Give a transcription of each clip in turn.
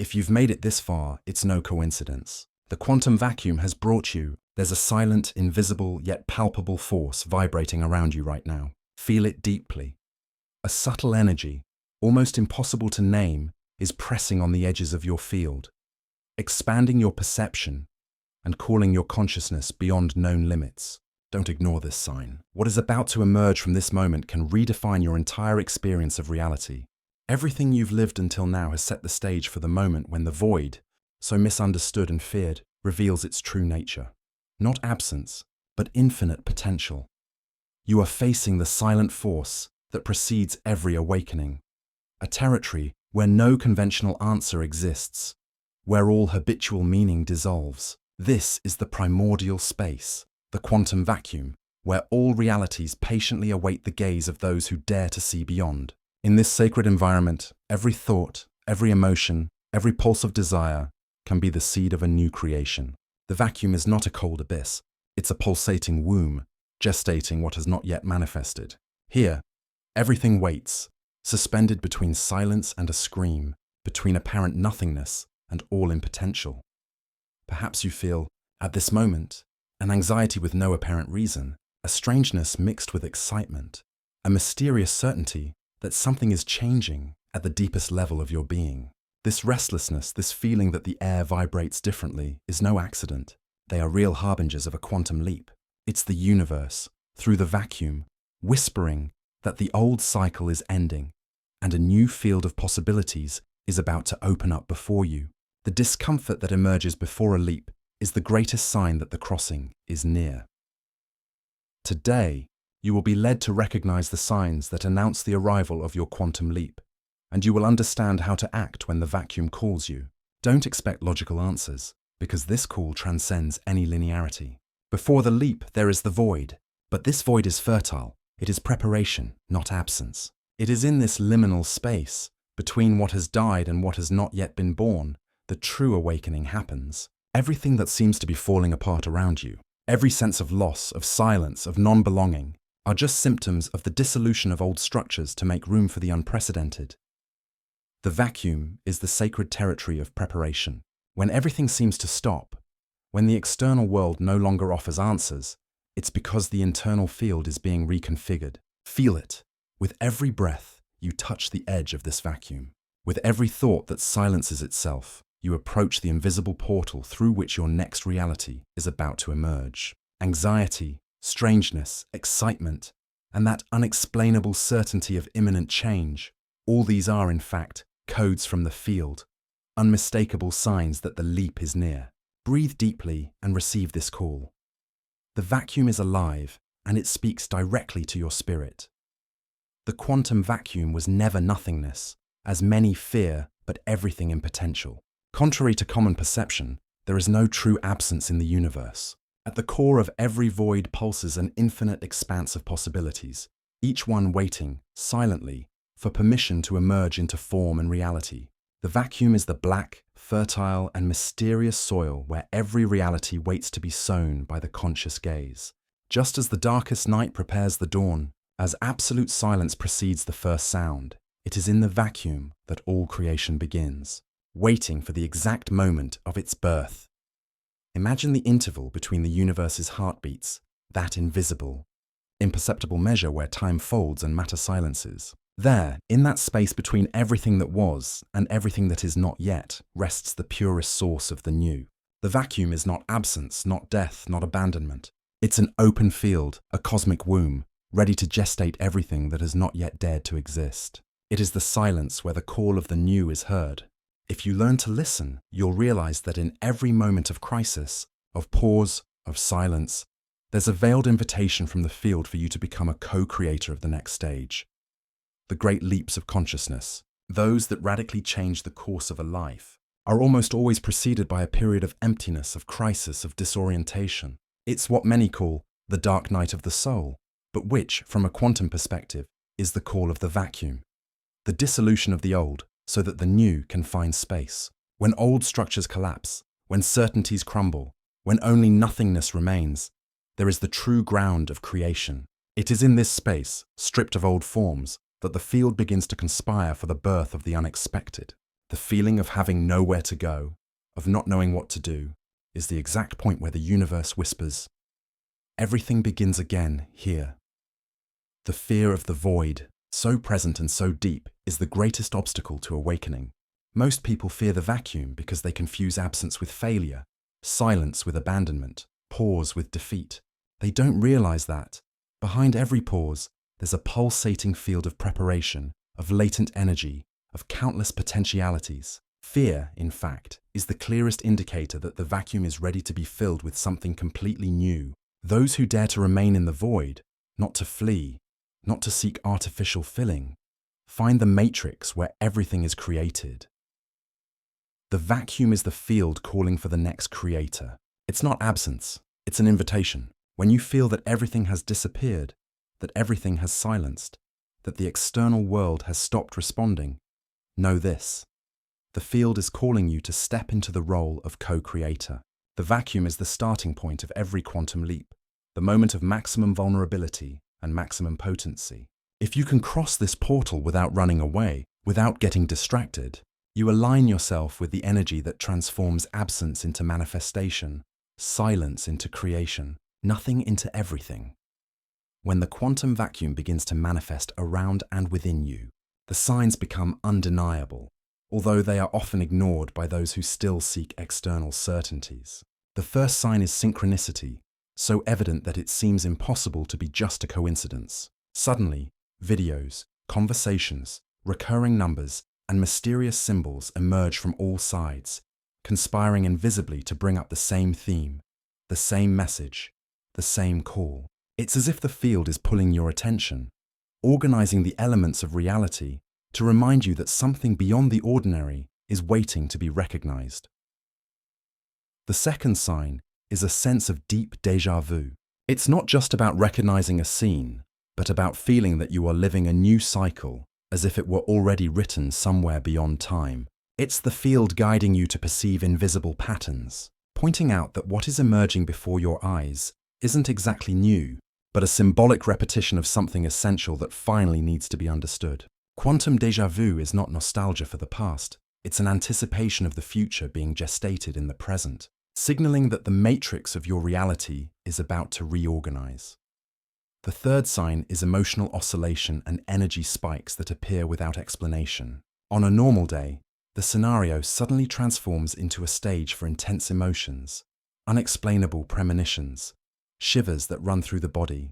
If you've made it this far, it's no coincidence. The quantum vacuum has brought you. There's a silent, invisible, yet palpable force vibrating around you right now. Feel it deeply. A subtle energy, almost impossible to name, is pressing on the edges of your field, expanding your perception and calling your consciousness beyond known limits. Don't ignore this sign. What is about to emerge from this moment can redefine your entire experience of reality. Everything you've lived until now has set the stage for the moment when the void, so misunderstood and feared, reveals its true nature. Not absence, but infinite potential. You are facing the silent force that precedes every awakening, a territory where no conventional answer exists, where all habitual meaning dissolves. This is the primordial space, the quantum vacuum, where all realities patiently await the gaze of those who dare to see beyond. In this sacred environment, every thought, every emotion, every pulse of desire can be the seed of a new creation. The vacuum is not a cold abyss, it's a pulsating womb, gestating what has not yet manifested. Here, everything waits, suspended between silence and a scream, between apparent nothingness and all in potential. Perhaps you feel, at this moment, an anxiety with no apparent reason, a strangeness mixed with excitement, a mysterious certainty that something is changing at the deepest level of your being. This restlessness, this feeling that the air vibrates differently, is no accident. They are real harbingers of a quantum leap. It's the universe, through the vacuum, whispering that the old cycle is ending and a new field of possibilities is about to open up before you. The discomfort that emerges before a leap is the greatest sign that the crossing is near. Today, you will be led to recognize the signs that announce the arrival of your quantum leap, and you will understand how to act when the vacuum calls you. Don't expect logical answers, because this call transcends any linearity. Before the leap, there is the void, but this void is fertile. It is preparation, not absence. It is in this liminal space, between what has died and what has not yet been born, the true awakening happens. Everything that seems to be falling apart around you, every sense of loss, of silence, of non-belonging, are just symptoms of the dissolution of old structures to make room for the unprecedented. The vacuum is the sacred territory of preparation. When everything seems to stop, when the external world no longer offers answers, it's because the internal field is being reconfigured. Feel it. With every breath, you touch the edge of this vacuum. With every thought that silences itself, you approach the invisible portal through which your next reality is about to emerge. Anxiety, strangeness, excitement, and that unexplainable certainty of imminent change, all these are, in fact, codes from the field, unmistakable signs that the leap is near. Breathe deeply and receive this call. The vacuum is alive, and it speaks directly to your spirit. The quantum vacuum was never nothingness, as many fear, but everything in potential. Contrary to common perception, there is no true absence in the universe. At the core of every void pulses an infinite expanse of possibilities, each one waiting, silently, for permission to emerge into form and reality. The vacuum is the black, fertile, and mysterious soil where every reality waits to be sown by the conscious gaze. Just as the darkest night prepares the dawn, as absolute silence precedes the first sound, it is in the vacuum that all creation begins, waiting for the exact moment of its birth. Imagine the interval between the universe's heartbeats, that invisible, imperceptible measure where time folds and matter silences. There, in that space between everything that was and everything that is not yet, rests the purest source of the new. The vacuum is not absence, not death, not abandonment. It's an open field, a cosmic womb, ready to gestate everything that has not yet dared to exist. It is the silence where the call of the new is heard. If you learn to listen, you'll realize that in every moment of crisis, of pause, of silence, there's a veiled invitation from the field for you to become a co-creator of the next stage. The great leaps of consciousness, those that radically change the course of a life, are almost always preceded by a period of emptiness, of crisis, of disorientation. It's what many call the dark night of the soul, but which, from a quantum perspective, is the call of the vacuum. The dissolution of the old, so that the new can find space. When old structures collapse, when certainties crumble, when only nothingness remains, there is the true ground of creation. It is in this space, stripped of old forms, that the field begins to conspire for the birth of the unexpected. The feeling of having nowhere to go, of not knowing what to do, is the exact point where the universe whispers, everything begins again here. The fear of the void, so present and so deep, is the greatest obstacle to awakening. Most people fear the vacuum because they confuse absence with failure, silence with abandonment, pause with defeat. They don't realize that, behind every pause, there's a pulsating field of preparation, of latent energy, of countless potentialities. Fear, in fact, is the clearest indicator that the vacuum is ready to be filled with something completely new. Those who dare to remain in the void, not to flee, not to seek artificial filling, find the matrix where everything is created. The vacuum is the field calling for the next creator. It's not absence, it's an invitation. When you feel that everything has disappeared, that everything has silenced, that the external world has stopped responding, know this. The field is calling you to step into the role of co-creator. The vacuum is the starting point of every quantum leap, the moment of maximum vulnerability and maximum potency. If you can cross this portal without running away, without getting distracted, you align yourself with the energy that transforms absence into manifestation, silence into creation, nothing into everything. When the quantum vacuum begins to manifest around and within you, the signs become undeniable, although they are often ignored by those who still seek external certainties. The first sign is synchronicity, so evident that it seems impossible to be just a coincidence. Suddenly, videos, conversations, recurring numbers, and mysterious symbols emerge from all sides, conspiring invisibly to bring up the same theme, the same message, the same call. It's as if the field is pulling your attention, organizing the elements of reality to remind you that something beyond the ordinary is waiting to be recognized. The second sign is a sense of deep déjà vu. It's not just about recognizing a scene, but about feeling that you are living a new cycle, as if it were already written somewhere beyond time. It's the field guiding you to perceive invisible patterns, pointing out that what is emerging before your eyes isn't exactly new, but a symbolic repetition of something essential that finally needs to be understood. Quantum déjà vu is not nostalgia for the past, it's an anticipation of the future being gestated in the present, signaling that the matrix of your reality is about to reorganize. The third sign is emotional oscillation and energy spikes that appear without explanation. On a normal day, the scenario suddenly transforms into a stage for intense emotions, unexplainable premonitions, shivers that run through the body,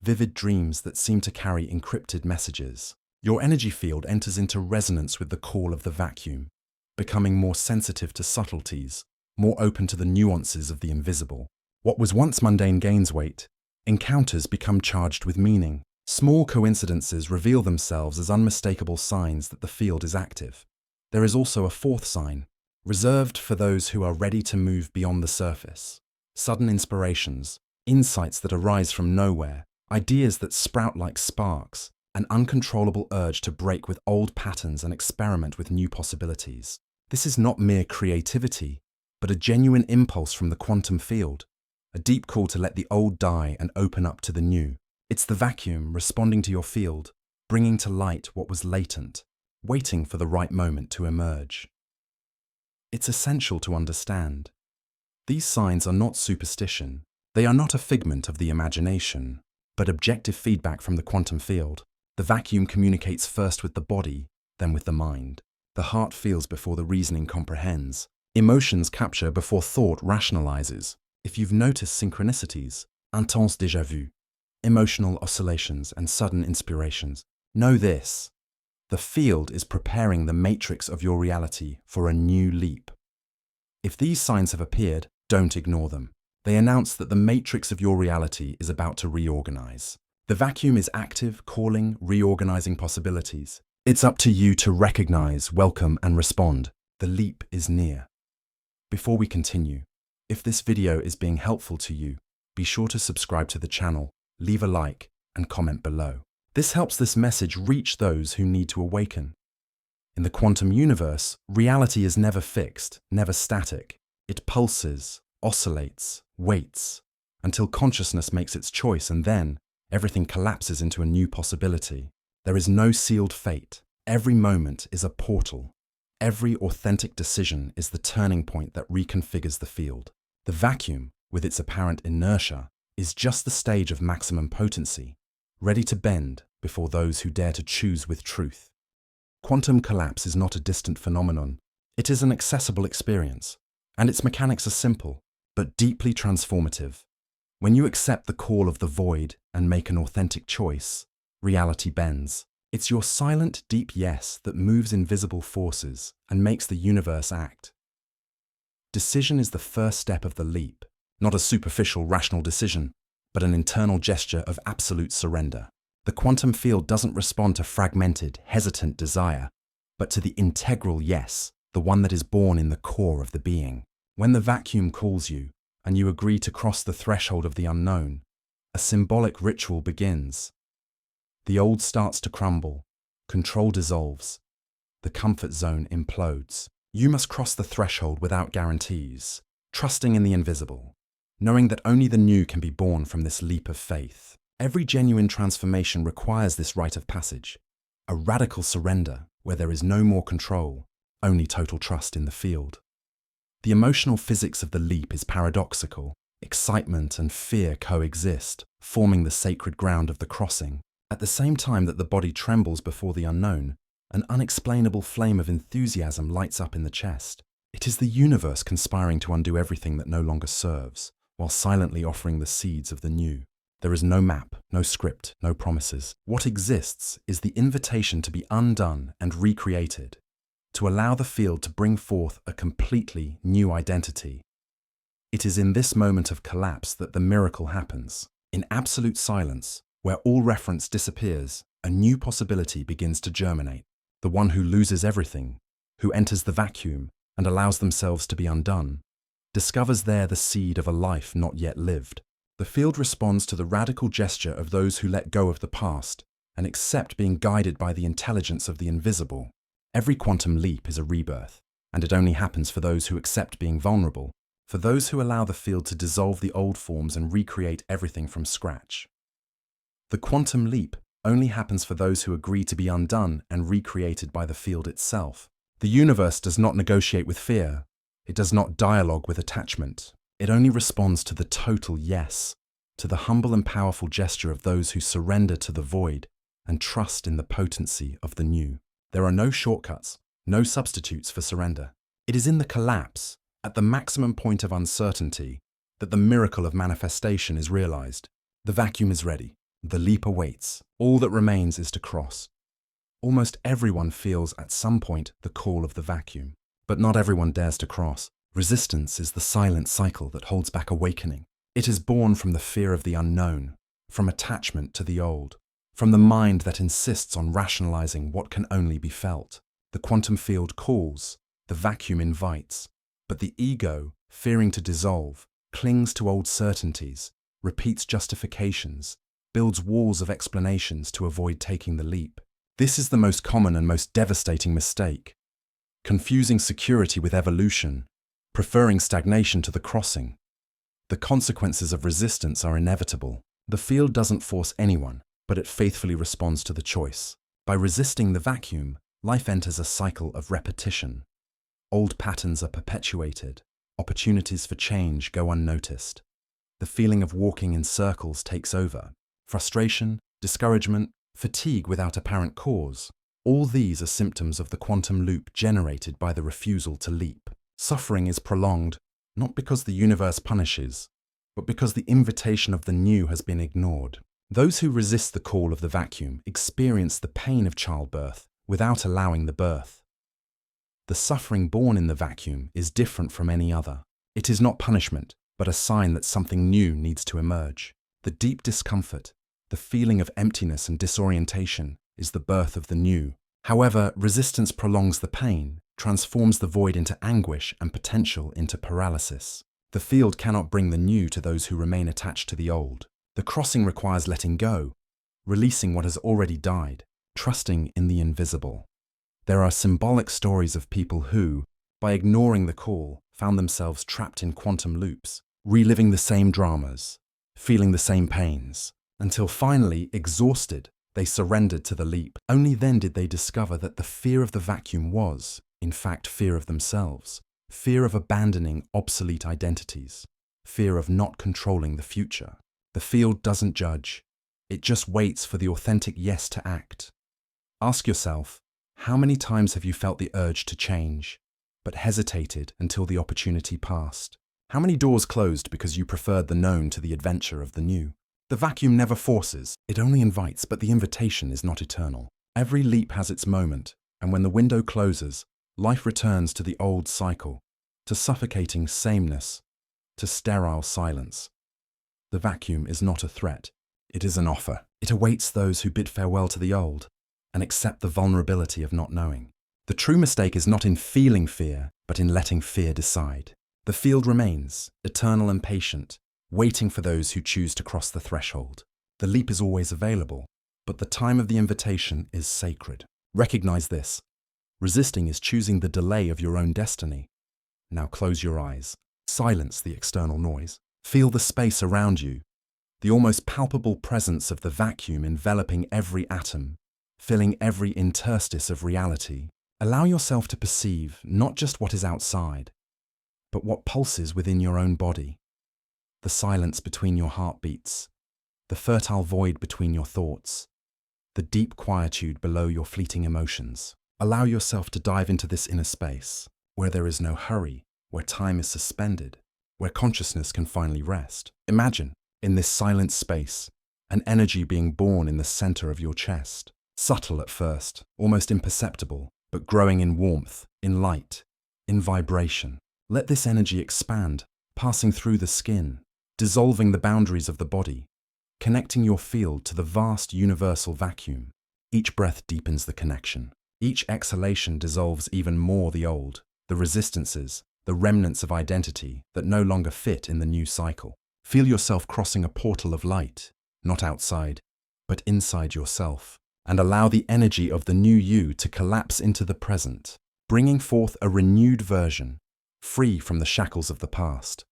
vivid dreams that seem to carry encrypted messages. Your energy field enters into resonance with the call of the vacuum, becoming more sensitive to subtleties, more open to the nuances of the invisible. What was once mundane gains weight. Encounters become charged with meaning. Small coincidences reveal themselves as unmistakable signs that the field is active. There is also a fourth sign, reserved for those who are ready to move beyond the surface. Sudden inspirations, insights that arise from nowhere, ideas that sprout like sparks, an uncontrollable urge to break with old patterns and experiment with new possibilities. This is not mere creativity, but a genuine impulse from the quantum field, a deep call to let the old die and open up to the new. It's the vacuum responding to your field, bringing to light what was latent, waiting for the right moment to emerge. It's essential to understand. These signs are not superstition. They are not a figment of the imagination, but objective feedback from the quantum field. The vacuum communicates first with the body, then with the mind. The heart feels before the reasoning comprehends. Emotions capture before thought rationalizes. If you've noticed synchronicities, intense déjà vu, emotional oscillations, and sudden inspirations, know this. The field is preparing the matrix of your reality for a new leap. If these signs have appeared, don't ignore them. They announce that the matrix of your reality is about to reorganize. The vacuum is active, calling, reorganizing possibilities. It's up to you to recognize, welcome, and respond. The leap is near. Before we continue, if this video is being helpful to you, be sure to subscribe to the channel, leave a like, and comment below. This helps this message reach those who need to awaken. In the quantum universe, reality is never fixed, never static. It pulses, oscillates, waits, until consciousness makes its choice, and then everything collapses into a new possibility. There is no sealed fate. Every moment is a portal. Every authentic decision is the turning point that reconfigures the field. The vacuum, with its apparent inertia, is just the stage of maximum potency, ready to bend before those who dare to choose with truth. Quantum collapse is not a distant phenomenon. It is an accessible experience, and its mechanics are simple, but deeply transformative. When you accept the call of the void and make an authentic choice, reality bends. It's your silent, deep yes that moves invisible forces and makes the universe act. Decision is the first step of the leap, not a superficial, rational decision, but an internal gesture of absolute surrender. The quantum field doesn't respond to fragmented, hesitant desire, but to the integral yes, the one that is born in the core of the being. When the vacuum calls you, and you agree to cross the threshold of the unknown, a symbolic ritual begins. The old starts to crumble, control dissolves, the comfort zone implodes. You must cross the threshold without guarantees, trusting in the invisible, knowing that only the new can be born from this leap of faith. Every genuine transformation requires this rite of passage, a radical surrender where there is no more control, only total trust in the field. The emotional physics of the leap is paradoxical. Excitement and fear coexist, forming the sacred ground of the crossing. At the same time that the body trembles before the unknown, an unexplainable flame of enthusiasm lights up in the chest. It is the universe conspiring to undo everything that no longer serves, while silently offering the seeds of the new. There is no map, no script, no promises. What exists is the invitation to be undone and recreated, to allow the field to bring forth a completely new identity. It is in this moment of collapse that the miracle happens. In absolute silence, where all reference disappears, a new possibility begins to germinate. The one who loses everything, who enters the vacuum and allows themselves to be undone, discovers there the seed of a life not yet lived. The field responds to the radical gesture of those who let go of the past and accept being guided by the intelligence of the invisible. Every quantum leap is a rebirth, and it only happens for those who accept being vulnerable, for those who allow the field to dissolve the old forms and recreate everything from scratch. The quantum leap only happens for those who agree to be undone and recreated by the field itself. The universe does not negotiate with fear. It does not dialogue with attachment. It only responds to the total yes, to the humble and powerful gesture of those who surrender to the void and trust in the potency of the new. There are no shortcuts, no substitutes for surrender. It is in the collapse, at the maximum point of uncertainty, that the miracle of manifestation is realized. The vacuum is ready. The leap awaits. All that remains is to cross. Almost everyone feels at some point the call of the vacuum, but not everyone dares to cross. Resistance is the silent cycle that holds back awakening. It is born from the fear of the unknown, from attachment to the old, from the mind that insists on rationalizing what can only be felt. The quantum field calls, the vacuum invites, but the ego, fearing to dissolve, clings to old certainties, repeats justifications, builds walls of explanations to avoid taking the leap. This is the most common and most devastating mistake. Confusing security with evolution, preferring stagnation to the crossing. The consequences of resistance are inevitable. The field doesn't force anyone, but it faithfully responds to the choice. By resisting the vacuum, life enters a cycle of repetition. Old patterns are perpetuated. Opportunities for change go unnoticed. The feeling of walking in circles takes over. Frustration, discouragement, fatigue without apparent cause. All these are symptoms of the quantum loop generated by the refusal to leap. Suffering is prolonged, not because the universe punishes, but because the invitation of the new has been ignored. Those who resist the call of the vacuum experience the pain of childbirth without allowing the birth. The suffering born in the vacuum is different from any other. It is not punishment, but a sign that something new needs to emerge. The deep discomfort, the feeling of emptiness and disorientation, is the birth of the new. However, resistance prolongs the pain, transforms the void into anguish and potential into paralysis. The field cannot bring the new to those who remain attached to the old. The crossing requires letting go, releasing what has already died, trusting in the invisible. There are symbolic stories of people who, by ignoring the call, found themselves trapped in quantum loops, reliving the same dramas, feeling the same pains, until finally, exhausted, they surrendered to the leap. Only then did they discover that the fear of the vacuum was, In fact, fear of themselves, fear of abandoning obsolete identities, fear of not controlling the future. The field doesn't judge. It just waits for the authentic yes to act. Ask yourself, how many times have you felt the urge to change, but hesitated until the opportunity passed? How many doors closed because you preferred the known to the adventure of the new? The vacuum never forces, it only invites, but the invitation is not eternal. Every leap has its moment, and when the window closes, life returns to the old cycle, to suffocating sameness, to sterile silence. The vacuum is not a threat, it is an offer. It awaits those who bid farewell to the old and accept the vulnerability of not knowing. The true mistake is not in feeling fear, but in letting fear decide. The field remains, eternal and patient, waiting for those who choose to cross the threshold. The leap is always available, but the time of the invitation is sacred. Recognize this. Resisting is choosing the delay of your own destiny. Now close your eyes. Silence the external noise. Feel the space around you, the almost palpable presence of the vacuum enveloping every atom, filling every interstice of reality. Allow yourself to perceive not just what is outside, but what pulses within your own body. The silence between your heartbeats, the fertile void between your thoughts, the deep quietude below your fleeting emotions. Allow yourself to dive into this inner space, where there is no hurry, where time is suspended, where consciousness can finally rest. Imagine, in this silent space, an energy being born in the center of your chest. Subtle at first, almost imperceptible, but growing in warmth, in light, in vibration. Let this energy expand, passing through the skin, dissolving the boundaries of the body, connecting your field to the vast universal vacuum. Each breath deepens the connection. Each exhalation dissolves even more the old, the resistances, the remnants of identity that no longer fit in the new cycle. Feel yourself crossing a portal of light, not outside, but inside yourself, and allow the energy of the new you to collapse into the present, bringing forth a renewed version, free from the shackles of the past.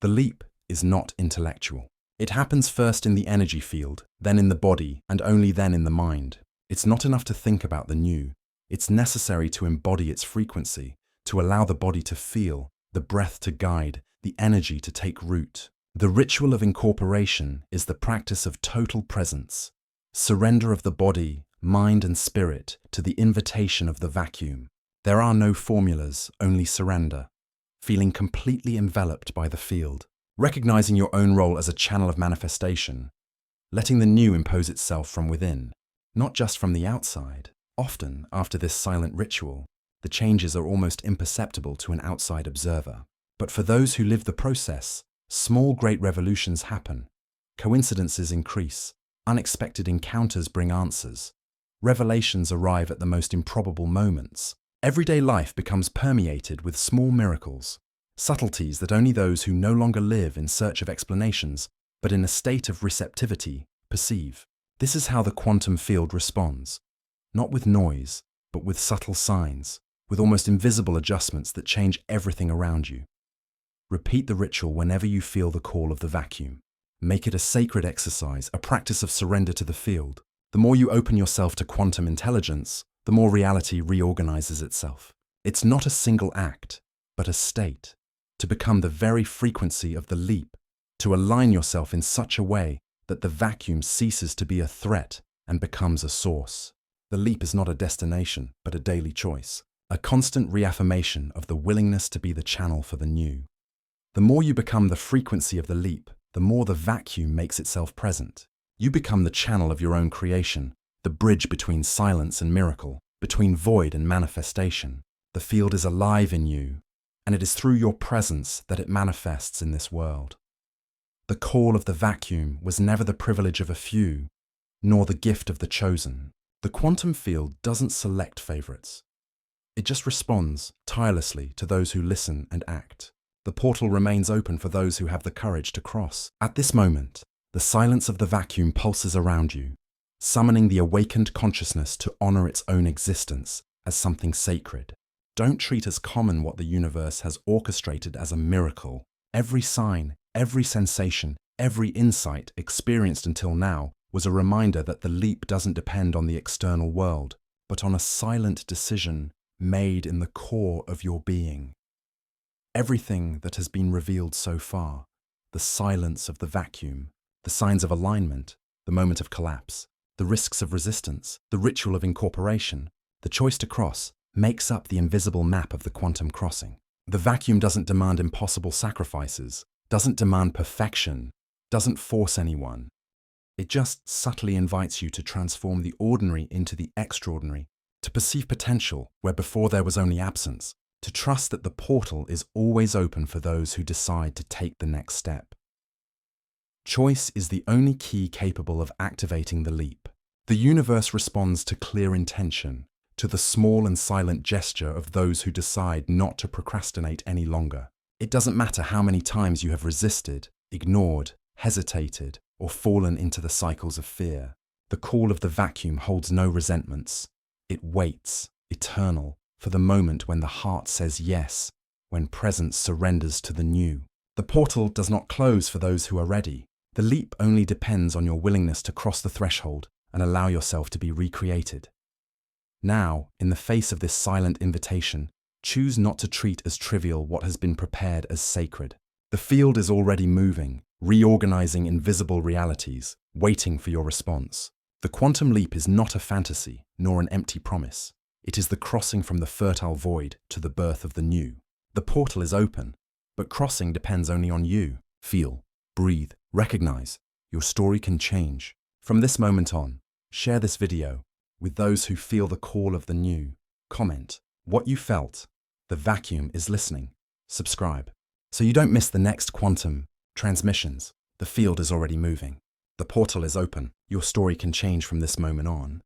The leap is not intellectual. It happens first in the energy field, then in the body, and only then in the mind. It's not enough to think about the new. It's necessary to embody its frequency, to allow the body to feel, the breath to guide, the energy to take root. The ritual of incorporation is the practice of total presence, surrender of the body, mind and spirit to the invitation of the vacuum. There are no formulas, only surrender, feeling completely enveloped by the field, recognizing your own role as a channel of manifestation, letting the new impose itself from within, not just from the outside. Often, after this silent ritual, the changes are almost imperceptible to an outside observer. But for those who live the process, small great revolutions happen. Coincidences increase. Unexpected encounters bring answers. Revelations arrive at the most improbable moments. Everyday life becomes permeated with small miracles, subtleties that only those who no longer live in search of explanations, but in a state of receptivity, perceive. This is how the quantum field responds. Not with noise, but with subtle signs, with almost invisible adjustments that change everything around you. Repeat the ritual whenever you feel the call of the vacuum. Make it a sacred exercise, a practice of surrender to the field. The more you open yourself to quantum intelligence, the more reality reorganizes itself. It's not a single act, but a state. To become the very frequency of the leap, to align yourself in such a way that the vacuum ceases to be a threat and becomes a source. The leap is not a destination, but a daily choice, a constant reaffirmation of the willingness to be the channel for the new. The more you become the frequency of the leap, the more the vacuum makes itself present. You become the channel of your own creation, the bridge between silence and miracle, between void and manifestation. The field is alive in you, and it is through your presence that it manifests in this world. The call of the vacuum was never the privilege of a few, nor the gift of the chosen. The quantum field doesn't select favorites. It just responds tirelessly to those who listen and act. The portal remains open for those who have the courage to cross. At this moment, the silence of the vacuum pulses around you, summoning the awakened consciousness to honor its own existence as something sacred. Don't treat as common what the universe has orchestrated as a miracle. Every sign, every sensation, every insight experienced until now was a reminder that the leap doesn't depend on the external world, but on a silent decision made in the core of your being. Everything that has been revealed so far, the silence of the vacuum, the signs of alignment, the moment of collapse, the risks of resistance, the ritual of incorporation, the choice to cross, makes up the invisible map of the quantum crossing. The vacuum doesn't demand impossible sacrifices, doesn't demand perfection, doesn't force anyone. It just subtly invites you to transform the ordinary into the extraordinary, to perceive potential where before there was only absence, to trust that the portal is always open for those who decide to take the next step. Choice is the only key capable of activating the leap. The universe responds to clear intention, to the small and silent gesture of those who decide not to procrastinate any longer. It doesn't matter how many times you have resisted, ignored, hesitated, or fallen into the cycles of fear. The call of the vacuum holds no resentments. It waits, eternal, for the moment when the heart says yes, when presence surrenders to the new. The portal does not close for those who are ready. The leap only depends on your willingness to cross the threshold and allow yourself to be recreated. Now, in the face of this silent invitation, choose not to treat as trivial what has been prepared as sacred. The field is already moving, reorganizing invisible realities, waiting for your response. The quantum leap is not a fantasy, nor an empty promise. It is the crossing from the fertile void to the birth of the new. The portal is open, but crossing depends only on you. Feel, breathe, recognize. Your story can change. From this moment on, share this video with those who feel the call of the new. Comment what you felt. The vacuum is listening. Subscribe so you don't miss the next quantum transmissions. The field is already moving. The portal is open. Your story can change from this moment on.